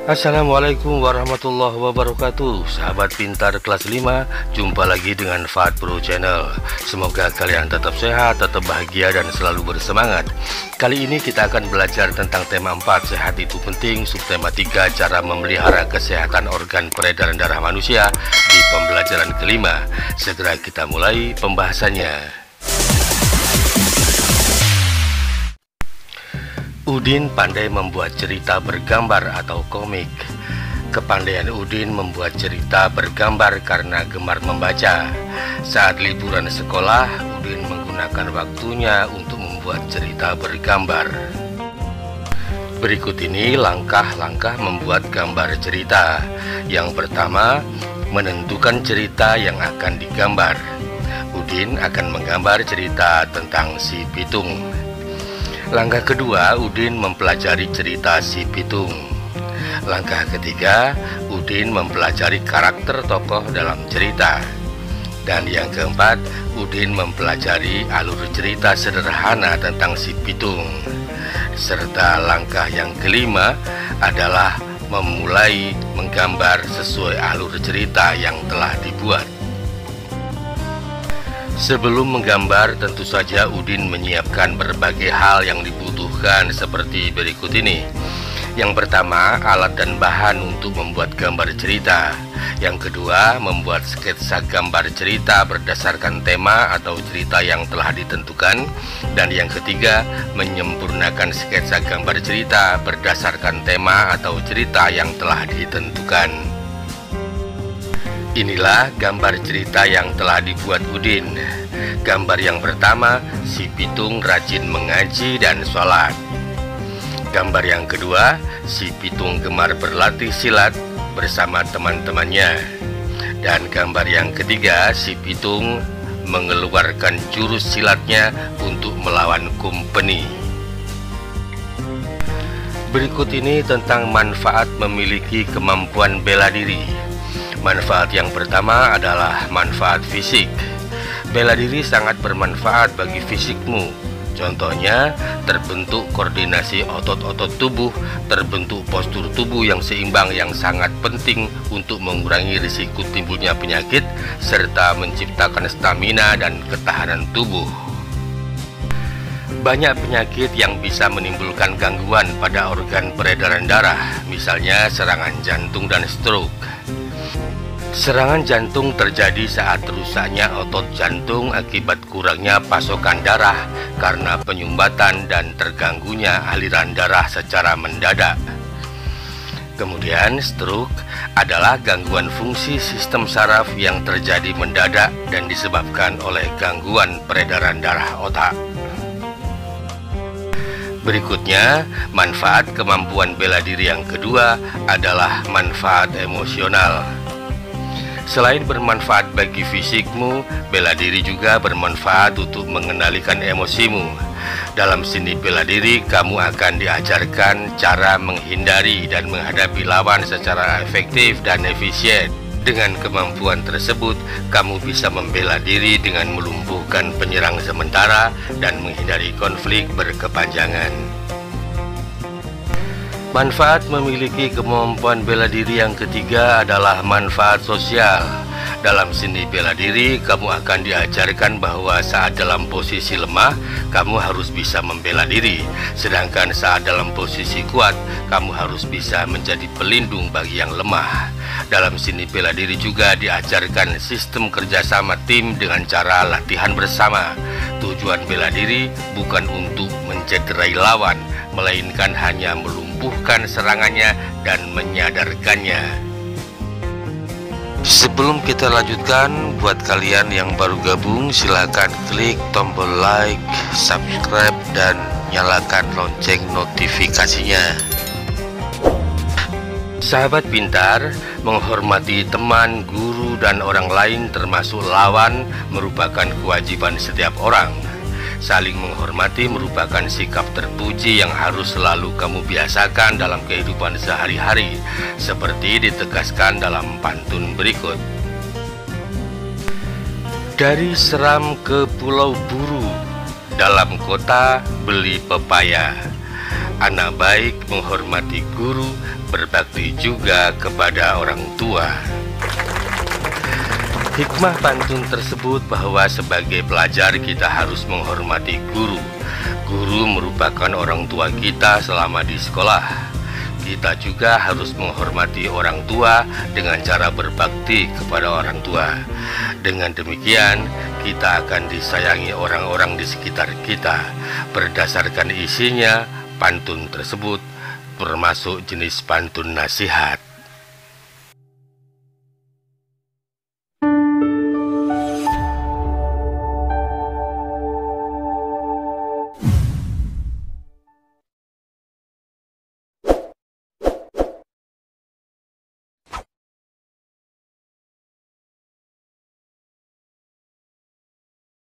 Assalamualaikum warahmatullahi wabarakatuh. Sahabat pintar kelas 5, jumpa lagi dengan Fahad Pro Channel. Semoga kalian tetap sehat, tetap bahagia, dan selalu bersemangat. Kali ini kita akan belajar tentang tema 4, sehat itu penting. Subtema 3, cara memelihara kesehatan organ peredaran darah manusia, di pembelajaran kelima. Segera kita mulai pembahasannya. Udin pandai membuat cerita bergambar atau komik. Kepandaian Udin membuat cerita bergambar karena gemar membaca. Saat liburan sekolah, Udin menggunakan waktunya untuk membuat cerita bergambar. Berikut ini langkah-langkah membuat gambar cerita. Yang pertama, menentukan cerita yang akan digambar. Udin akan menggambar cerita tentang si Pitung. Langkah kedua, Udin mempelajari cerita si Pitung. Langkah ketiga, Udin mempelajari karakter tokoh dalam cerita. Dan yang keempat, Udin mempelajari alur cerita sederhana tentang si Pitung. Serta langkah yang kelima adalah memulai menggambar sesuai alur cerita yang telah dibuat. Sebelum menggambar, tentu saja Udin menyiapkan berbagai hal yang dibutuhkan seperti berikut ini. Yang pertama, alat dan bahan untuk membuat gambar cerita. Yang kedua, membuat sketsa gambar cerita berdasarkan tema atau cerita yang telah ditentukan. Dan yang ketiga, menyempurnakan sketsa gambar cerita berdasarkan tema atau cerita yang telah ditentukan. Inilah gambar cerita yang telah dibuat Udin. Gambar yang pertama, si Pitung rajin mengaji dan sholat. Gambar yang kedua, si Pitung gemar berlatih silat bersama teman-temannya. Dan gambar yang ketiga, si Pitung mengeluarkan jurus silatnya untuk melawan Kumpeni. Berikut ini tentang manfaat memiliki kemampuan bela diri. Manfaat yang pertama adalah manfaat fisik. Bela diri sangat bermanfaat bagi fisikmu. Contohnya, terbentuk koordinasi otot-otot tubuh, terbentuk postur tubuh yang seimbang yang sangat penting untuk mengurangi risiko timbulnya penyakit, serta menciptakan stamina dan ketahanan tubuh. Banyak penyakit yang bisa menimbulkan gangguan pada organ peredaran darah, misalnya serangan jantung dan stroke. Serangan jantung terjadi saat rusaknya otot jantung akibat kurangnya pasokan darah karena penyumbatan dan terganggunya aliran darah secara mendadak. Kemudian stroke adalah gangguan fungsi sistem saraf yang terjadi mendadak dan disebabkan oleh gangguan peredaran darah otak. Berikutnya, manfaat kemampuan bela diri yang kedua adalah manfaat emosional. Selain bermanfaat bagi fisikmu, bela diri juga bermanfaat untuk mengendalikan emosimu. Dalam seni bela diri, kamu akan diajarkan cara menghindari dan menghadapi lawan secara efektif dan efisien. Dengan kemampuan tersebut, kamu bisa membela diri dengan melumpuhkan penyerang sementara dan menghindari konflik berkepanjangan. Manfaat memiliki kemampuan bela diri yang ketiga adalah manfaat sosial. Dalam seni bela diri, kamu akan diajarkan bahwa saat dalam posisi lemah, kamu harus bisa membela diri. Sedangkan saat dalam posisi kuat, kamu harus bisa menjadi pelindung bagi yang lemah. Dalam seni bela diri juga diajarkan sistem kerjasama tim dengan cara latihan bersama. Tujuan bela diri bukan untuk mencederai lawan, melainkan hanya melumpuhkan serangannya dan menyadarkannya. Sebelum kita lanjutkan, buat kalian yang baru gabung, silakan klik tombol like, subscribe, dan nyalakan lonceng notifikasinya. Sahabat pintar, menghormati teman, guru, dan orang lain termasuk lawan merupakan kewajiban setiap orang. Saling menghormati merupakan sikap terpuji yang harus selalu kamu biasakan dalam kehidupan sehari-hari, seperti ditegaskan dalam pantun berikut. Dari Seram ke Pulau Buru, dalam kota beli pepaya. Anak baik menghormati guru, berbakti juga kepada orang tua. Hikmah pantun tersebut bahwa sebagai pelajar kita harus menghormati guru. Guru merupakan orang tua kita selama di sekolah. Kita juga harus menghormati orang tua dengan cara berbakti kepada orang tua. Dengan demikian, kita akan disayangi orang-orang di sekitar kita. Berdasarkan isinya, pantun tersebut termasuk jenis pantun nasihat.